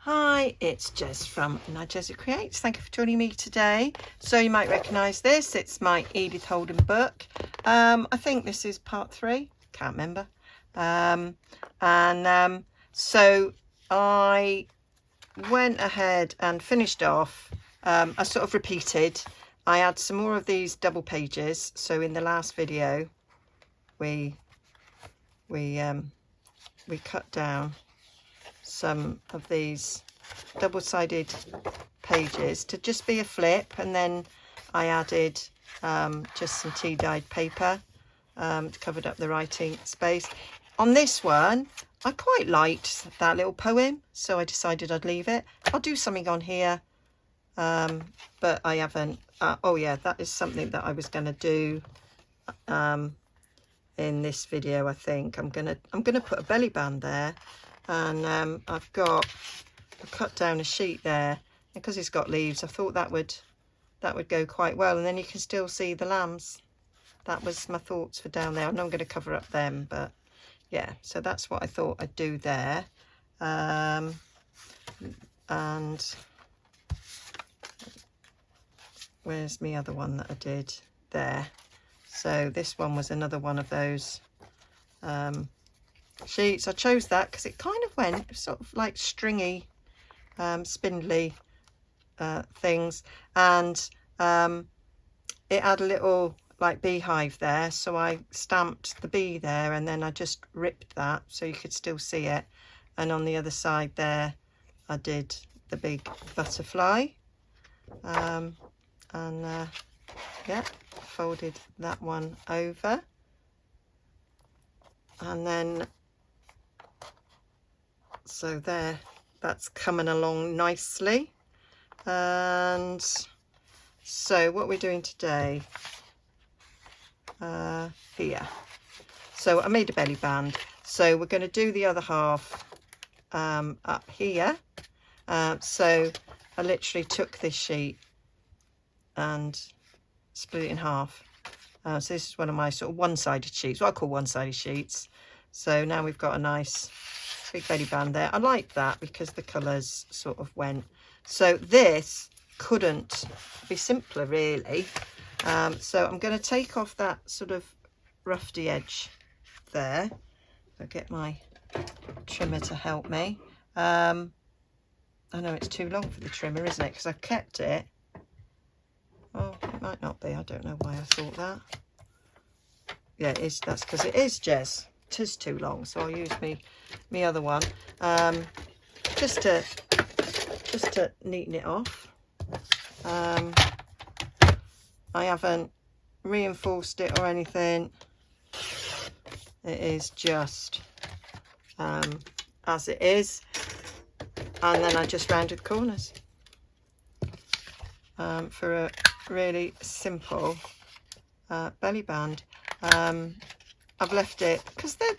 Hi, it's Jez from Nigezza Creates. Thank you for joining me today. So you might recognise this. It's my Edith Holden book. I think this is part 3. Can't remember. So I went ahead and finished off. I sort of repeated. I had some more of these double pages. So in the last video, we cut down some of these double-sided pages to just be a flip, and then I added just some tea-dyed paper covered up the writing space. On this one I quite liked that little poem, so I decided I'd leave it. I'll do something on here, but I haven't. Oh yeah, that is something that I was going to do in this video. I think I'm gonna put a belly band there, and I've cut down a sheet there because it's got leaves. I thought that would go quite well, and then you can still see the lambs. That was my thoughts for down there. I know I'm going to cover up them, but yeah, so that's what I thought I'd do there. And where's my other one that I did there? So this one was another one of those sheets. I chose that because it kind of went sort of like stringy, spindly things, and it had a little like beehive there, so I stamped the bee there, and then I just ripped that so you could still see it, and on the other side there I did the big butterfly, yeah, folded that one over, and then so there, that's coming along nicely. And so what we're doing today here, so I made a belly band, so we're going to do the other half up here. So I literally took this sheet and split it in half. So this is one of my sort of one-sided sheets, what I call one-sided sheets. So now we've got a nice big belly band there. I like that because the colours sort of went. So this couldn't be simpler, really. So I'm going to take off that sort of roughy edge there. I'll get my trimmer to help me. I know it's too long for the trimmer, isn't it? Because I've kept it. Oh, it might not be. I don't know why I thought that. Yeah, it is. That's because it is, Jez. It is too long, so I'll use me other one, just to neaten it off. I haven't reinforced it or anything. It is just as it is, and then I just rounded the corners for a really simple belly band. I've left it because the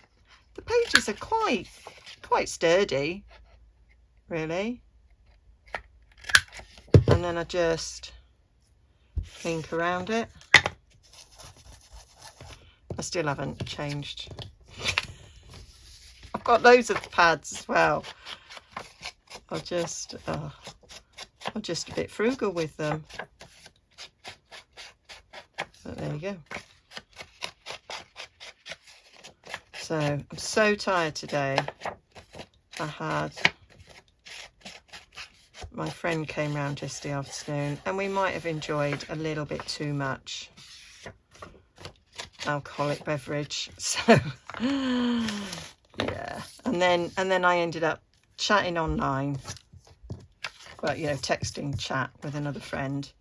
pages are quite sturdy, really, and then I just ink around it. I still haven't changed. I've got loads of pads as well. I'm just a bit frugal with them. But there you go. So I'm so tired today. My friend came round yesterday afternoon, and we might have enjoyed a little bit too much alcoholic beverage. So yeah, and then I ended up chatting online, well, you know, texting chat with another friend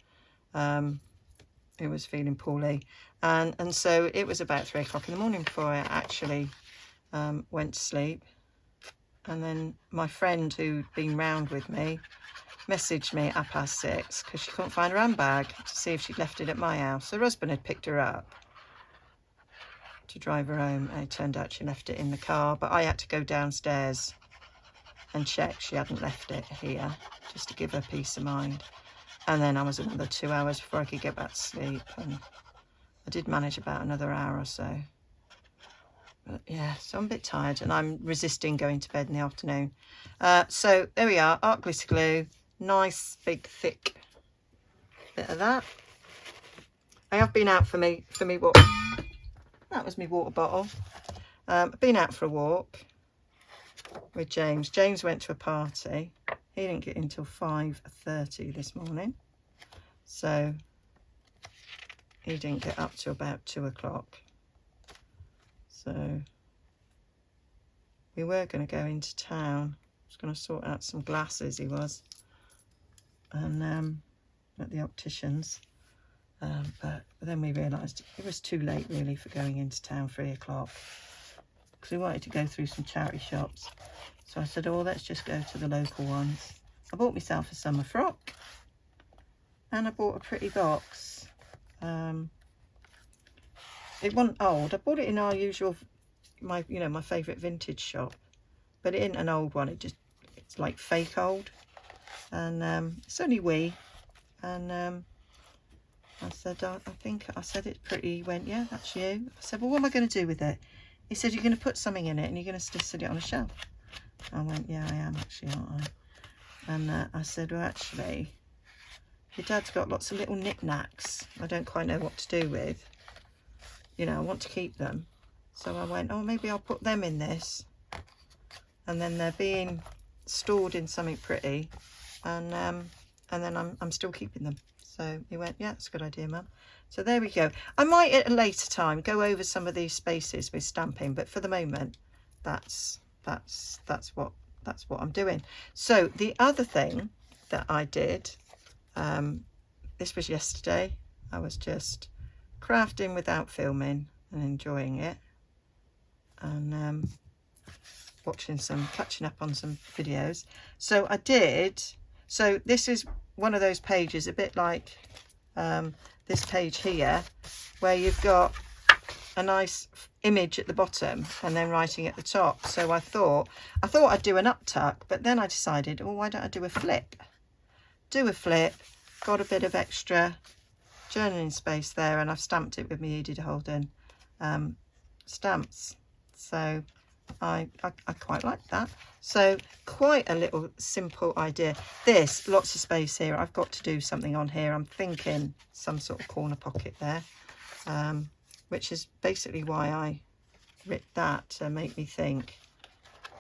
who was feeling poorly, and so it was about 3 o'clock in the morning before I actually went to sleep. And then my friend who'd been round with me messaged me at 6:30 because she couldn't find her handbag, to see if she'd left it at my house. Her husband had picked her up to drive her home, and it turned out she left it in the car, but I had to go downstairs and check she hadn't left it here, just to give her peace of mind. And then I was another 2 hours before I could get back to sleep, and I did manage about another hour or so. But yeah, so I'm a bit tired and I'm resisting going to bed in the afternoon. So there we are, art glitter glue, nice big thick bit of that. I have been out for me water. That was my water bottle. I've been out for a walk with James. James went to a party. He didn't get in till 5:30 this morning. So he didn't get up till about 2 o'clock. So we were going to go into town. I was going to sort out some glasses, he was. And at the optician's. But then we realised it was too late really for going into town 3 o'clock, because we wanted to go through some charity shops. So I said, oh, let's just go to the local ones. I bought myself a summer frock and I bought a pretty box. It wasn't old. I bought it in our usual, my favourite vintage shop, but it isn't an old one. It's like fake old, and it's only wee. And I said, I said it's pretty. He went, yeah, that's you. I said, well, what am I going to do with it? He said, you're going to put something in it and you're going to just sit it on a shelf. I went, yeah, I am actually, aren't I? And I said, well, actually, your dad's got lots of little knickknacks I don't quite know what to do with. You know, I want to keep them. So I went, oh, maybe I'll put them in this. And then they're being stored in something pretty. And then I'm still keeping them. So he went, yeah, that's a good idea, Mum. So there we go. I might at a later time go over some of these spaces with stamping, but for the moment, that's what I'm doing. So the other thing that I did, this was yesterday. I was just crafting without filming and enjoying it, and catching up on some videos. So I did. So this is one of those pages, a bit like this page here, where you've got a nice image at the bottom and then writing at the top. So I thought I'd do an uptuck, but then I decided, oh, why don't I do a flip? Got a bit of extra journaling space there, and I've stamped it with my Edith Holden stamps. So I quite like that. So quite a little simple idea. This, lots of space here. I've got to do something on here. I'm thinking some sort of corner pocket there, which is basically why I ripped that, to make me think,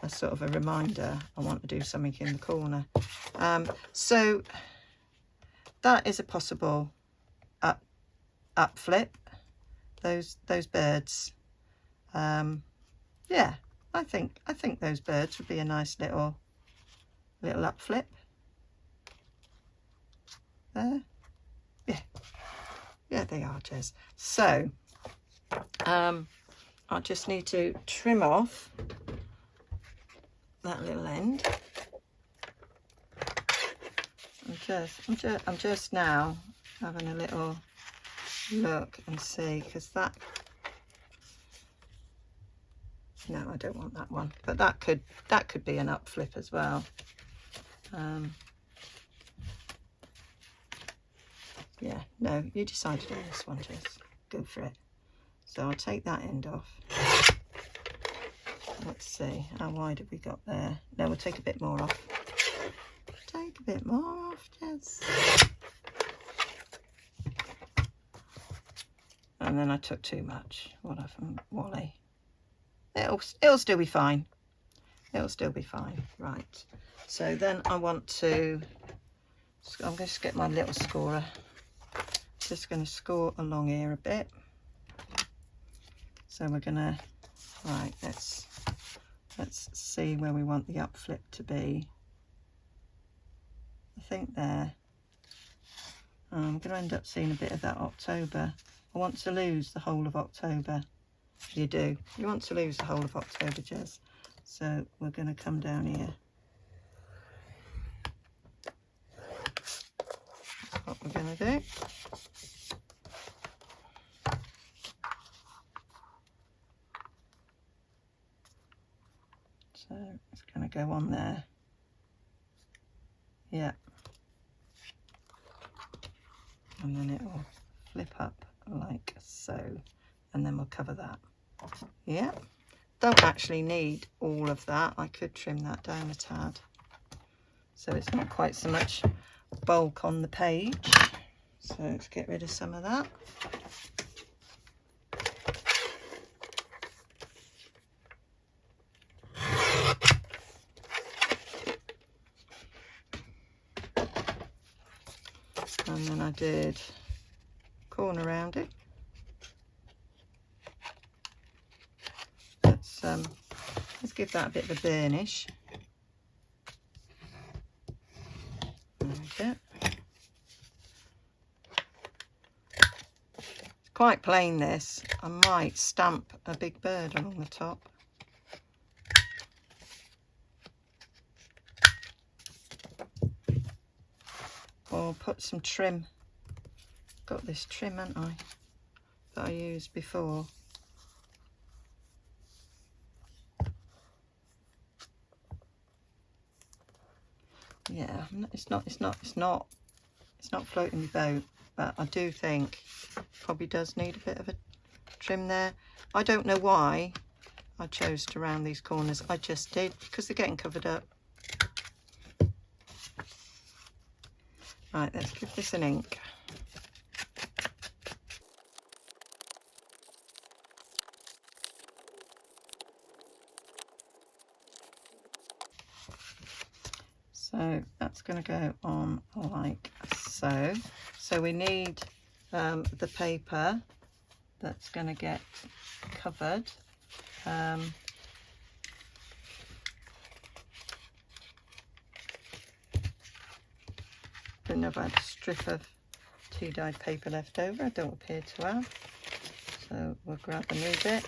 a sort of a reminder I want to do something in the corner. So that is a possible up flip. Those birds. Yeah, I think those birds would be a nice little up flip there. Yeah, they are, Jez. So I just need to trim off that little end. I'm just now having a little look and see, because that, no, I don't want that one, but that could be an up flip as well. Yeah, no, you decided on this one, Jess. Go for it. So I'll take that end off. Let's see, how wide have we got there? No, we'll take a bit more off. Take a bit more off, Jess. And then I took too much. What from Wally? It'll still be fine. It'll still be fine. Right. So then I want to, I'm going to get my little scorer. Just going to score along here a bit. So we're going to, right, let's see where we want the up flip to be. I think there. I'm going to end up seeing a bit of that October. I want to lose the whole of October. You do. You want to lose the whole of October, Jez. So we're going to come down here. That's what we're going to do. So it's going to go on there. Yeah. And then it will flip up like so. And then we'll cover that. Yeah. don't actually need all of that. I could trim that down a tad, so it's not quite so much bulk on the page. So let's get rid of some of that. And then I did corner round it. Let's give that a bit of a burnish. There we go. It's quite plain, this. I might stamp a big bird along the top. Or put some trim. Got this trim, haven't I, that I used before. Yeah, it's not floating the boat, but I do think probably does need a bit of a trim there. I don't know why I chose to round these corners. I just did, because they're getting covered up. Right, let's give this an ink. So that's going to go on like so. So we need the paper that's going to get covered. Don't know if I had a strip of tea dyed paper left over. I don't appear to have. So we'll grab a new bit.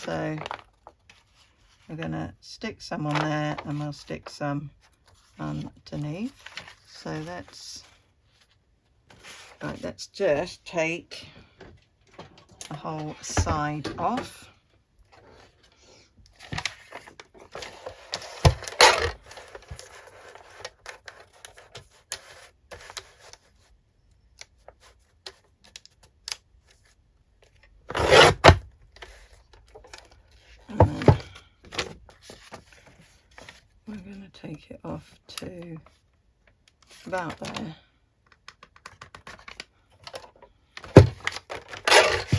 So we're going to stick some on there, and we'll stick some underneath. So let's just take the whole side off. And then we're going to take it off to about there.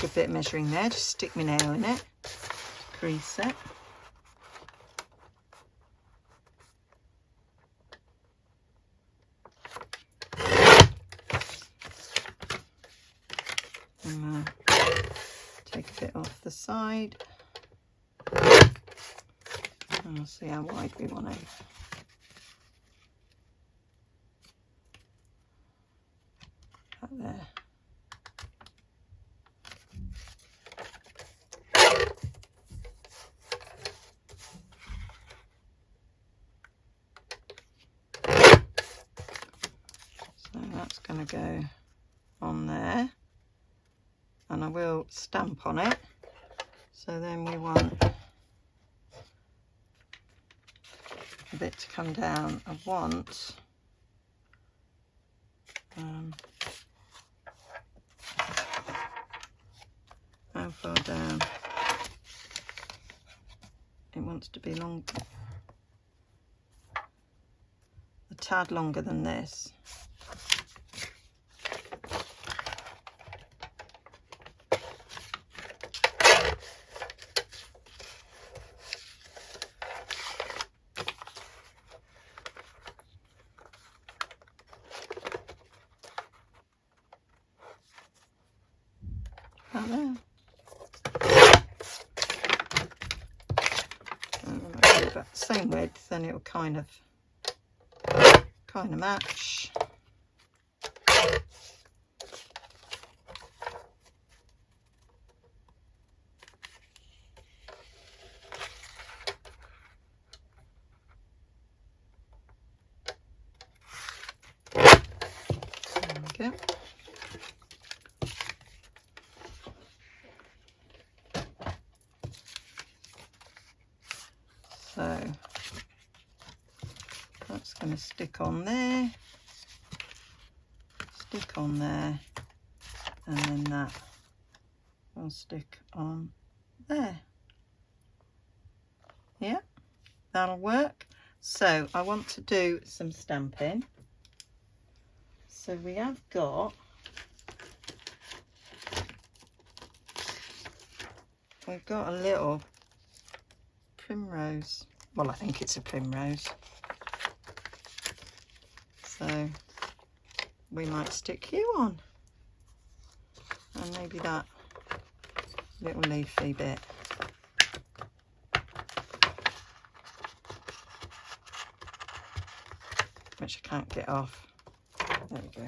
Good bit of measuring there, just stick my nail in it, crease it. And take a bit off the side. And we'll see how wide we want it. Up there. So that's going to go on there, and I will stamp on it. So then we want a bit to come down. I want how far down? It wants to be long, a tad longer than this. Out there. And then I'll do about the same width, then it'll kind of match. There we go. So that's going to stick on there, stick on there, and then that will stick on there. Yeah, that'll work. So I want to do some stamping. So we have got, we've got a little primrose. Well, I think it's a primrose. So we might stick you on. And maybe that little leafy bit. Which I can't get off. There we go.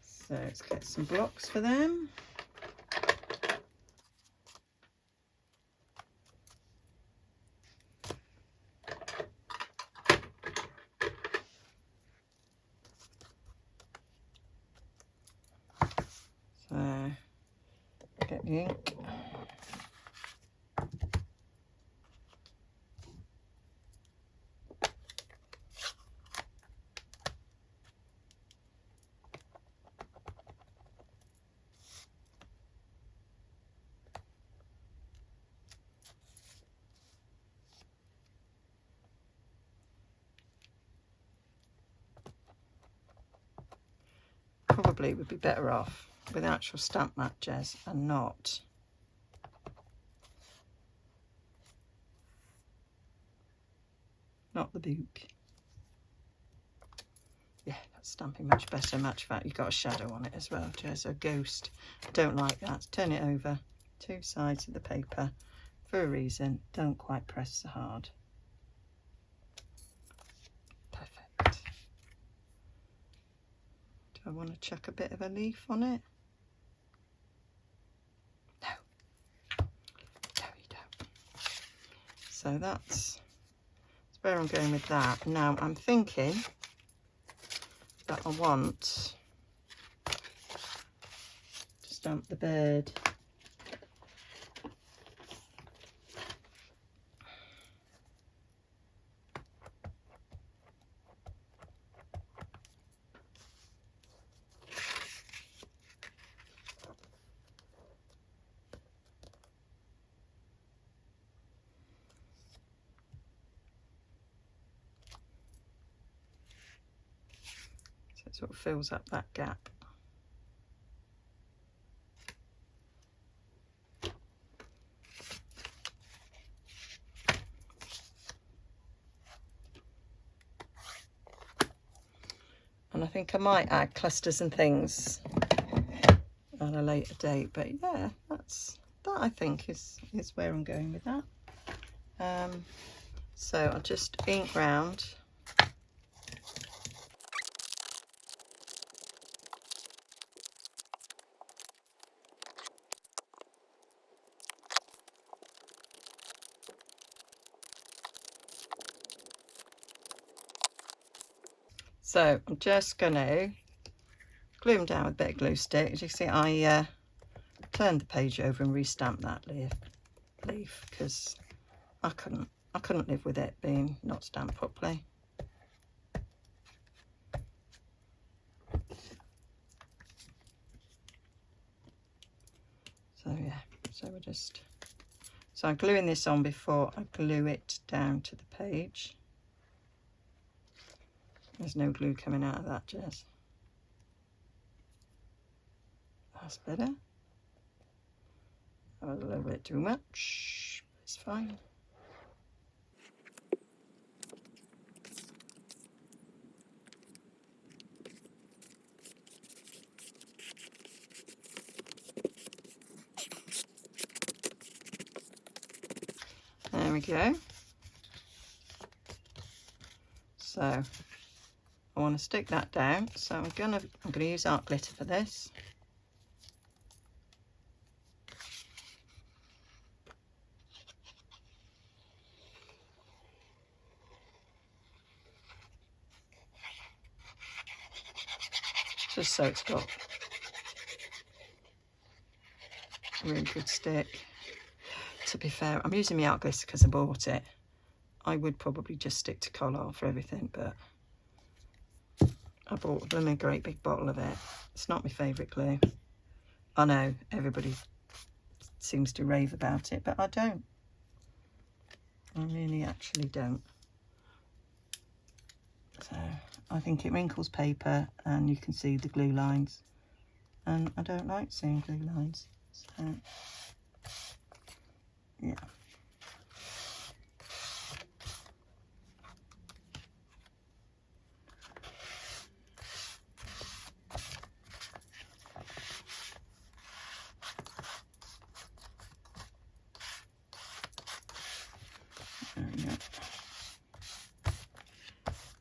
So let's get some blocks for them. So get the ink. Probably would be better off with actual stamp matches and not the book. Yeah, that's stamping much better. Much fact, you've got a shadow on it as well, Jez, a ghost. Don't like that. Turn it over, 2 sides of the paper for a reason. Don't quite press so hard. Perfect. Do I want to chuck a bit of a leaf on it? No. No, you don't. So that's where I'm going with that. Now I'm thinking that I want to stamp the bird. It sort of fills up that gap. And I think I might add clusters and things at a later date, but yeah, that I think is where I'm going with that. So I'll just ink round. So I'm just going to glue them down with a bit of glue stick. As you see, I turned the page over and restamped that leaf because I couldn't live with it being not stamped properly. So yeah, so I'm gluing this on before I glue it down to the page. There's no glue coming out of that, Jez. That's better. That was a little bit too much. It's fine. There we go. So I want to stick that down. So I'm gonna use art glitter for this. Just so it's got a really good stick. To be fair, I'm using my art glitter because I bought it. I would probably just stick to Collard for everything, but I bought them a great big bottle of it. It's not my favourite glue. I know everybody seems to rave about it, but I don't. I really actually don't. So I think it wrinkles paper and you can see the glue lines, and I don't like seeing glue lines, so yeah.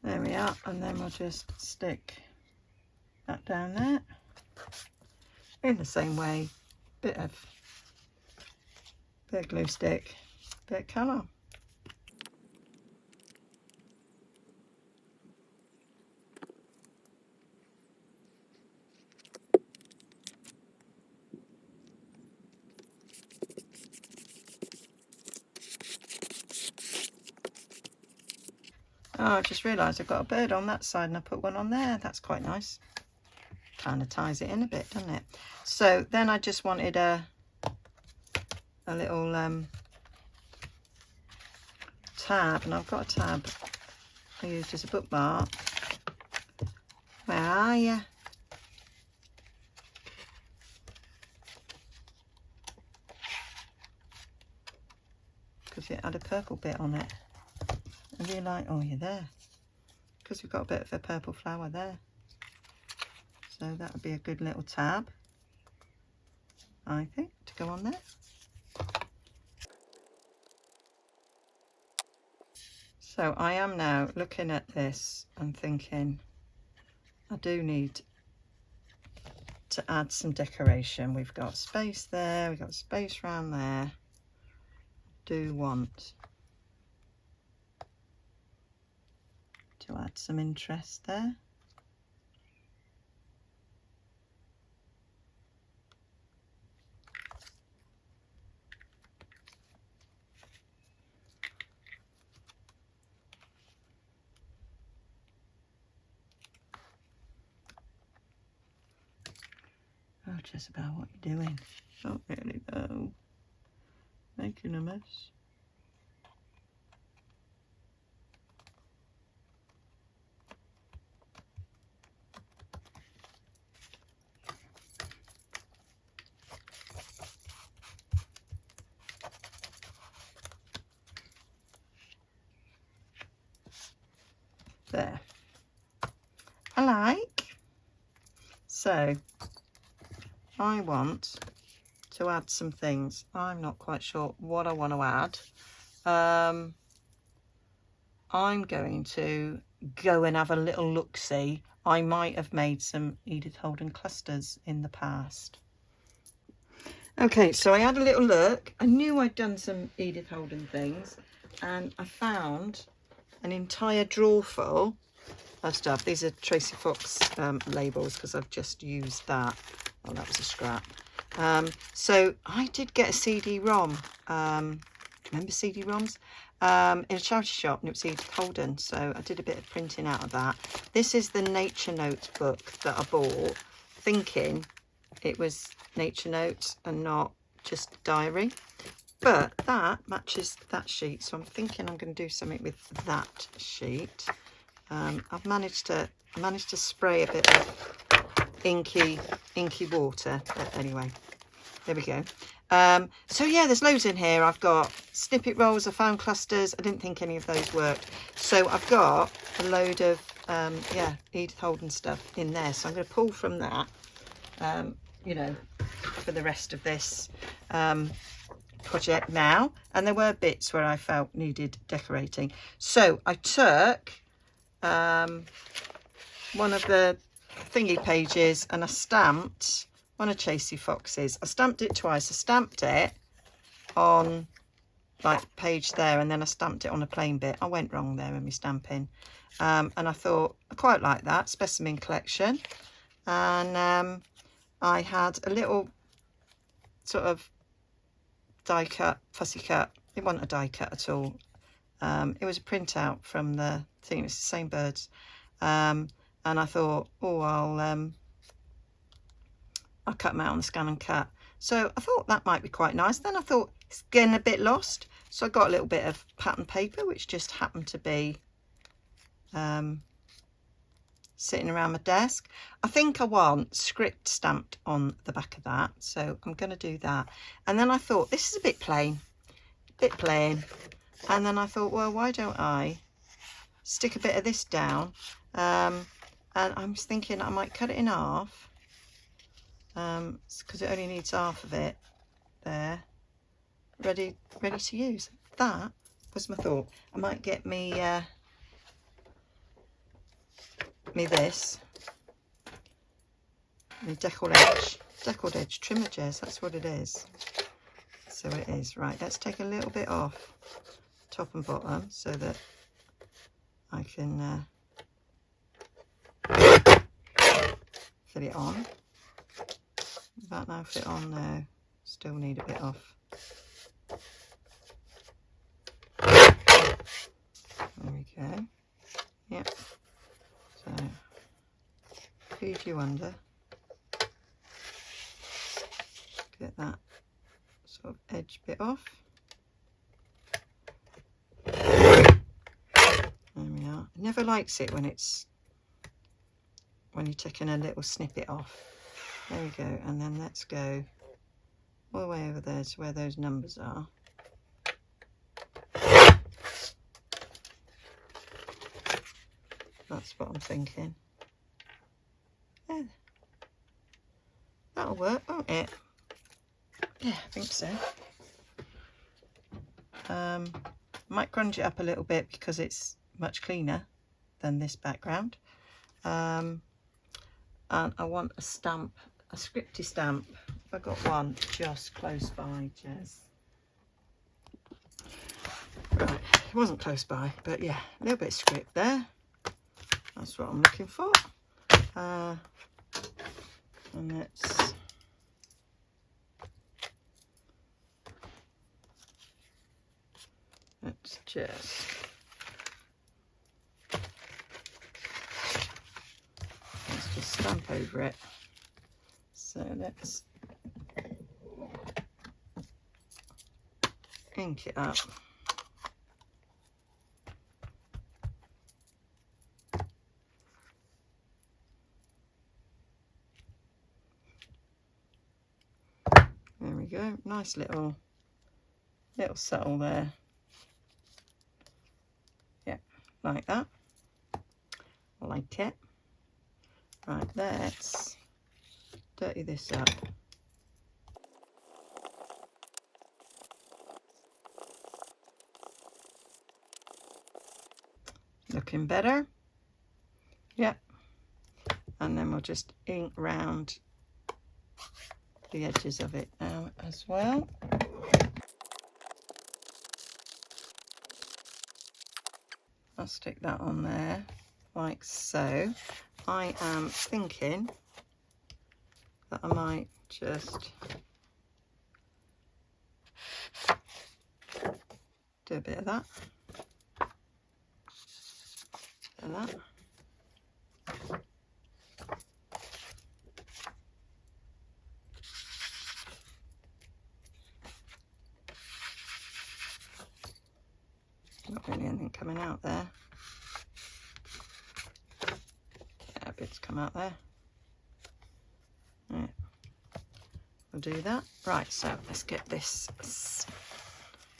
There we are, and then we'll just stick that down there in the same way. Bit of glue stick, bit of colour. Oh, I just realised I've got a bird on that side and I put one on there. That's quite nice. Kind of ties it in a bit, doesn't it? So then I just wanted a little tab, and I've got a tab I used as a bookmark. Where are you? Because it had a purple bit on it. And you're like, oh, you're there. Because we've got a bit of a purple flower there. So that would be a good little tab, I think, to go on there. So I am now looking at this and thinking I do need to add some decoration. We've got space there, we've got space around there. Do want to add some interest there. Oh, just about what you're doing. Not really though. Making a mess. There. I like. So I want to add some things. I'm not quite sure what I want to add. I'm going to go and have a little look-see. I might have made some Edith Holden clusters in the past. Okay, so I had a little look. I knew I'd done some Edith Holden things, and I found an entire drawer full of stuff. These are Tracy Fox labels because I've just used that. Oh, that was a scrap. So I did get a CD-ROM. Remember CD-ROMs? In a charity shop, and it was Edith Holden. So I did a bit of printing out of that. This is the Nature Note book that I bought, thinking it was Nature Notes and not just diary. But that matches that sheet, so I'm thinking I'm going to do something with that sheet. I've managed to spray a bit of inky water, but anyway, there we go. So yeah, there's loads in here. I've got snippet rolls, I found clusters. I didn't think any of those worked, so I've got a load of yeah, Edith Holden stuff in there, so I'm going to pull from that, you know, for the rest of this project now. And there were bits where I felt needed decorating, so I took one of the thingy pages and I stamped one of Tracy Fox's. I stamped it twice. I stamped it on like page there, and then I stamped it on a plain bit. I went wrong there in my stamping, and I thought I quite like that specimen collection. And I had a little sort of die cut, fussy cut. It wasn't a die cut at all. It was a printout from the thing. It's the same birds. And I thought, oh, I'll cut them out on the Scan and Cut. So I thought that might be quite nice. Then I thought it's getting a bit lost. So I got a little bit of pattern paper, which just happened to be sitting around my desk. I think I want script stamped on the back of that, so I'm going to do that. And then I thought, this is a bit plain, and then I thought, well, why don't I stick a bit of this down, and I was thinking I might cut it in half, because it only needs half of it there, ready to use. That was my thought. I might get me this, my deckled edge trimmer, Jez, that's what it is. So it is. Right, let's take a little bit off top and bottom so that I can fit it on. That now fit on there. Still need a bit off. There we go. Yep. So feed you under. Get that sort of edge bit off. There we are. Never likes it when you're taking a little snippet off. There we go. And then let's go all the way over there to where those numbers are. That's what I'm thinking. Yeah. That'll work, won't it? Yeah, I think so. Might grunge it up a little bit because it's much cleaner than this background. And I want a stamp, a scripty stamp. If I got one just close by, Jez. Right, it wasn't close by, but yeah, a little bit of script there. That's what I'm looking for. And let's just stamp over it. So let's ink it up. There we go. Nice little settle there. Yeah, like that. I like it. Right, let's dirty this up. Looking better. Yep. And then we'll just ink round the edges of it now as well. I'll stick that on there like so. I am thinking that I might just do a bit of that. And that. Not really anything coming out there. Yeah, bits come out there. Right. We'll do that. Right, so let's get this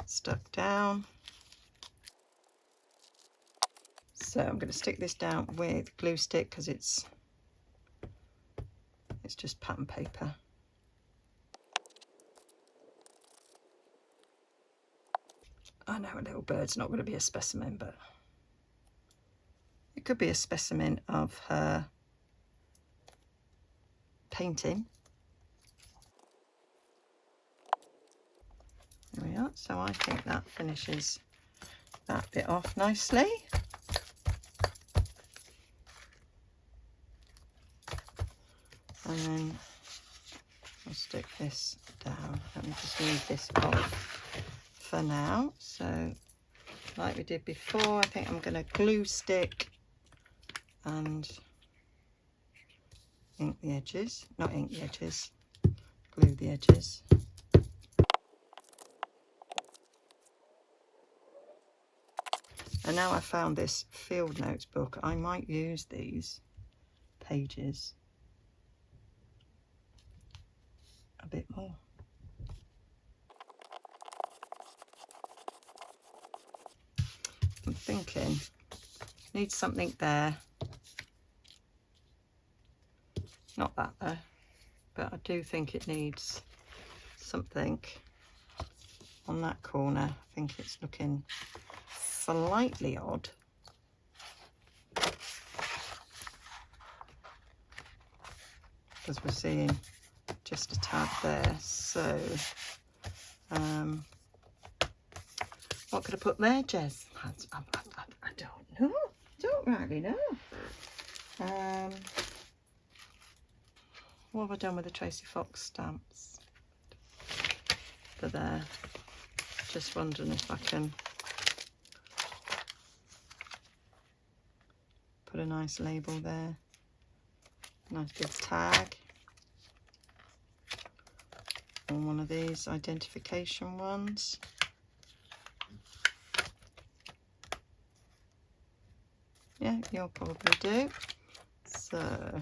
stuck down. So I'm going to stick this down with glue stick because it's just pattern paper. I know a little bird's not going to be a specimen, but it could be a specimen of her painting. There we are. So I think that finishes that bit off nicely. And then I'll stick this down. Let me just leave this off for now. So like we did before, I think I'm going to glue stick and ink the edges, not ink the edges, glue the edges. And now I found this field notes book, I might use these pages a bit more. I'm thinking, need something there. Not that there, but I do think it needs something on that corner. I think it's looking slightly odd. Because we're seeing just a tad there. So, what could I put there, Jez? I don't know. Don't really know. What have I done with the Tracy Fox stamps? For there. Just wondering if I can put a nice label there. Nice big tag. On one of these identification ones. Yeah, you'll probably do. So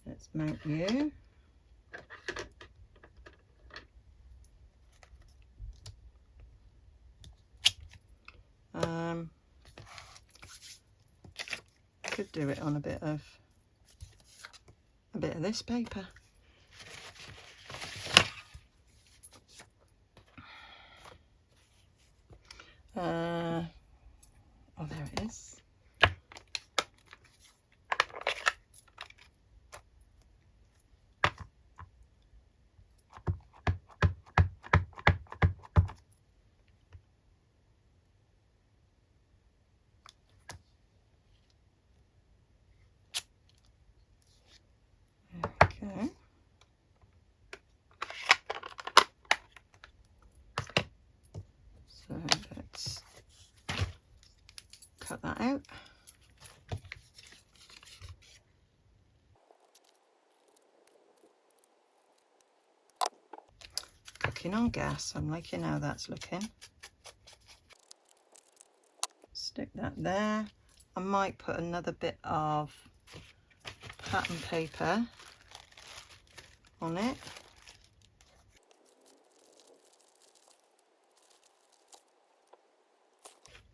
let's mount you. Could do it on a bit of this paper. Oh, there it is. Okay. So let's cut that out. Cooking on gas, I'm liking how that's looking. Stick that there. I might put another bit of pattern paper on it.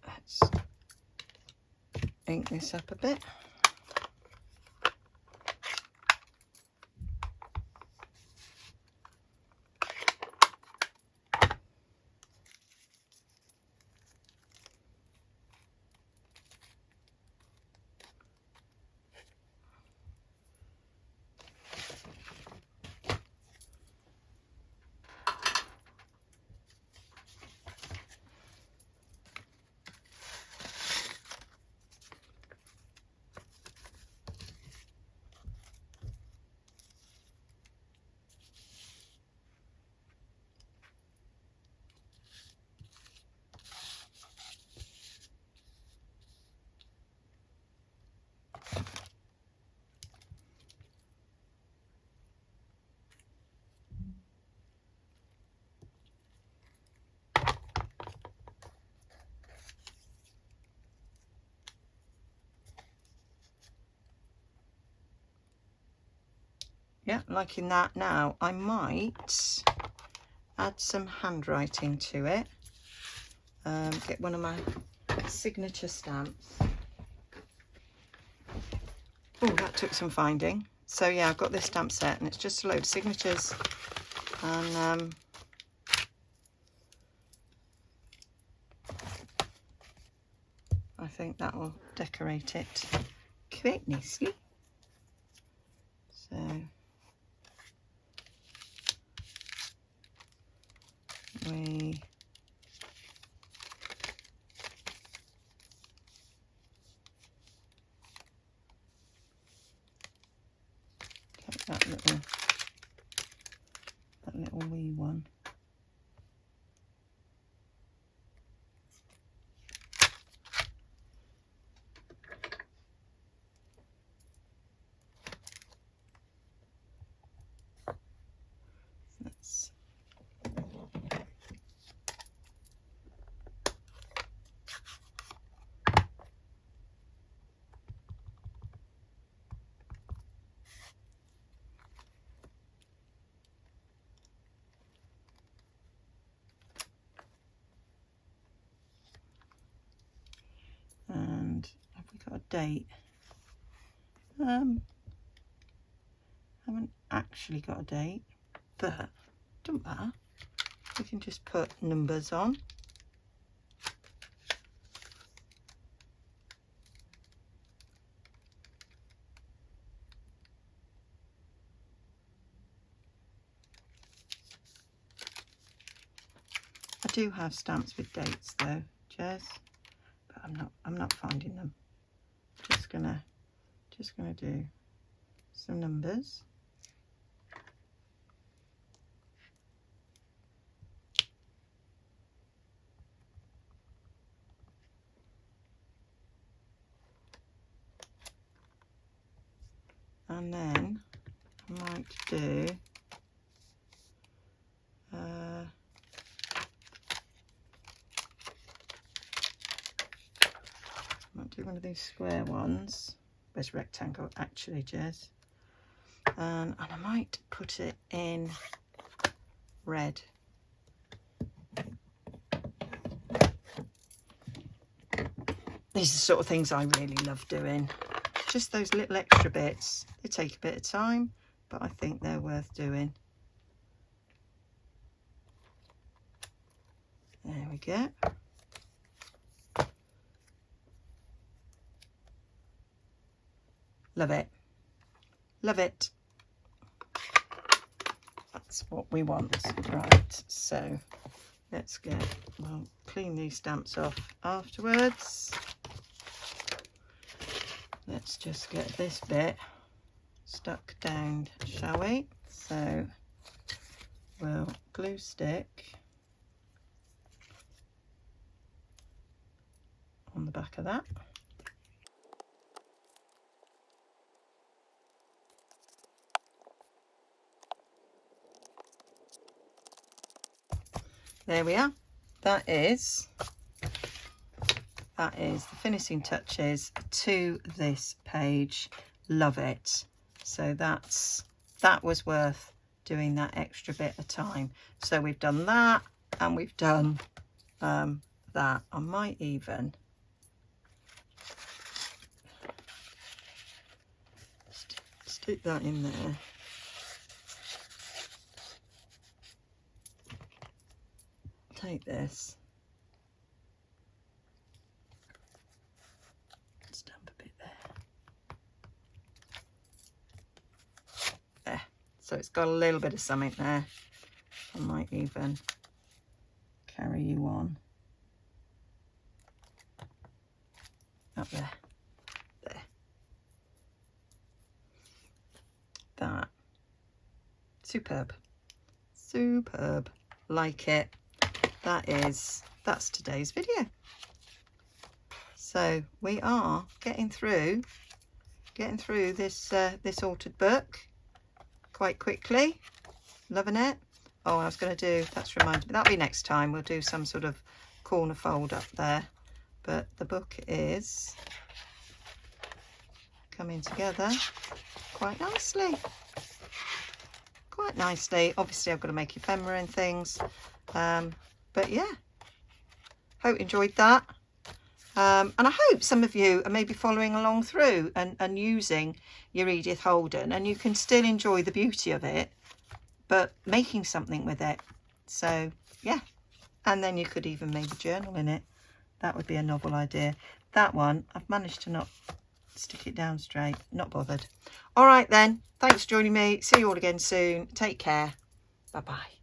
Let's ink this up a bit. Yeah, liking that. Now I might add some handwriting to it. Get one of my signature stamps. Oh, that took some finding. So yeah, I've got this stamp set and it's just a load of signatures, and I think that will decorate it quite nicely. So we take that little wee one. Let's got a date. Haven't actually got a date, but don't matter. We can just put numbers on. I do have stamps with dates though, Jez, but I'm not finding them. Just gonna do some numbers. And then I might do one of these square ones. Where's rectangle actually, Jez? And I might put it in red. These are the sort of things I really love doing. Just those little extra bits. They take a bit of time, but I think they're worth doing. There we go. Love it. Love it. That's what we want. Right, so let's we'll clean these stamps off afterwards. Let's just get this bit stuck down, shall we? So we'll glue stick on the back of that. There we are. That is the finishing touches to this page. Love it. So that was worth doing that extra bit of time. So we've done that and we've done that. I might even stick that in there. Take this, stamp a bit there. So it's got a little bit of something there. I might even carry you on up there. That, superb, like it. That's today's video. So we are getting through this this altered book quite quickly. Loving it. Oh, I was going to do, that's reminded me, that'll be next time. We'll do some sort of corner fold up there, but the book is coming together quite nicely. Obviously I've got to make ephemera and things, but yeah, hope you enjoyed that. And I hope some of you are maybe following along through and using your Edith Holden, and you can still enjoy the beauty of it, but making something with it. So yeah, and then you could even maybe journal in it. That would be a novel idea. That one, I've managed to not stick it down straight. Not bothered. All right then, thanks for joining me. See you all again soon. Take care. Bye bye.